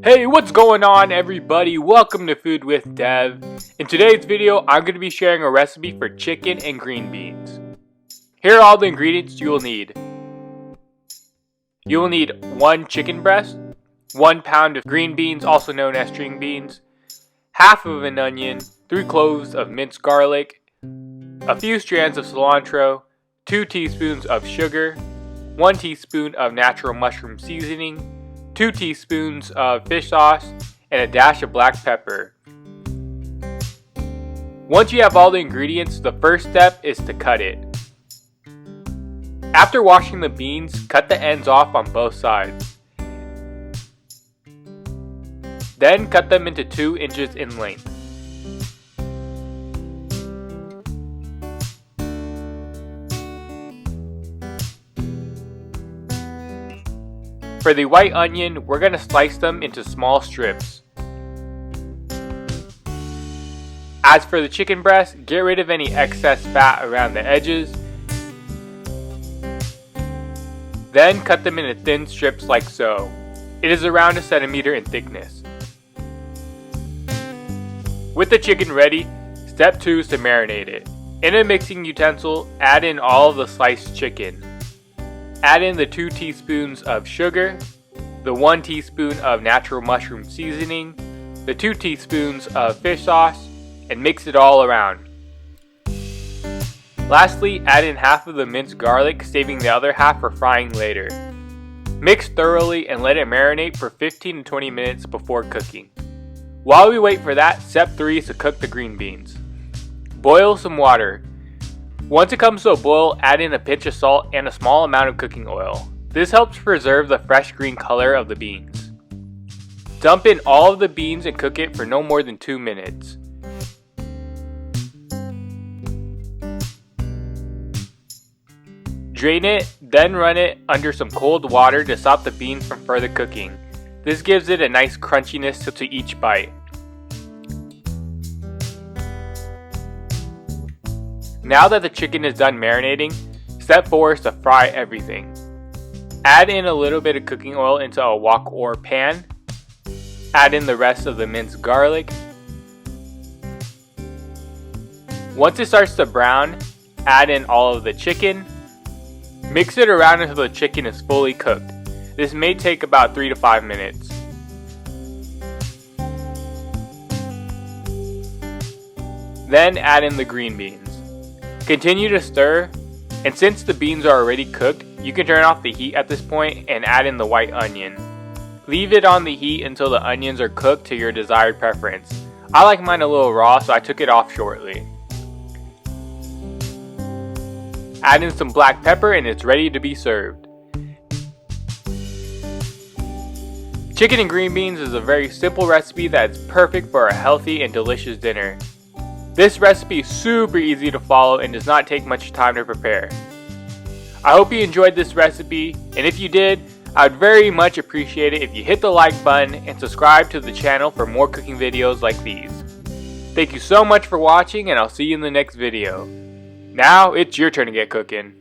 Hey, what's going on everybody? Welcome to Food with Dev. In today's video, I'm going to be sharing a recipe for chicken and green beans. Here are all the ingredients you will need. You will need 1 chicken breast, 1 pound of green beans, also known as string beans, half of an onion, 3 cloves of minced garlic, a few strands of cilantro, 2 teaspoons of sugar, 1 teaspoon of natural mushroom seasoning, 2 teaspoons of fish sauce, and a dash of black pepper. Once you have all the ingredients, the first step is to cut it. After washing the beans, cut the ends off on both sides. Then cut them into 2 inches in length. For the white onion, we're going to slice them into small strips. As for the chicken breast, get rid of any excess fat around the edges. Then cut them into thin strips like so. It is around 1 centimeter in thickness. With the chicken ready, step 2 is to marinate it. In a mixing utensil, add in all of the sliced chicken. Add in the 2 teaspoons of sugar, the 1 teaspoon of natural mushroom seasoning, the 2 teaspoons of fish sauce, and mix it all around. Lastly, add in half of the minced garlic, saving the other half for frying later. Mix thoroughly and let it marinate for 15 to 20 minutes before cooking. While we wait for that, step 3 is to cook the green beans. Boil some water. Once it comes to a boil, add in a pinch of salt and a small amount of cooking oil. This helps preserve the fresh green color of the beans. Dump in all of the beans and cook it for no more than 2 minutes. Drain it, then run it under some cold water to stop the beans from further cooking. This gives it a nice crunchiness to each bite. Now that the chicken is done marinating, step 4 is to fry everything. Add in a little bit of cooking oil into a wok or pan. Add in the rest of the minced garlic. Once it starts to brown, add in all of the chicken. Mix it around until the chicken is fully cooked. This may take about 3 to 5 minutes. Then add in the green beans. Continue to stir, and since the beans are already cooked, you can turn off the heat at this point and add in the white onion. Leave it on the heat until the onions are cooked to your desired preference. I like mine a little raw, so I took it off shortly. Add in some black pepper and it's ready to be served. Chicken and green beans is a very simple recipe that is perfect for a healthy and delicious dinner. This recipe is super easy to follow and does not take much time to prepare. I hope you enjoyed this recipe, and if you did, I would very much appreciate it if you hit the like button and subscribe to the channel for more cooking videos like these. Thank you so much for watching, and I'll see you in the next video. Now it's your turn to get cooking.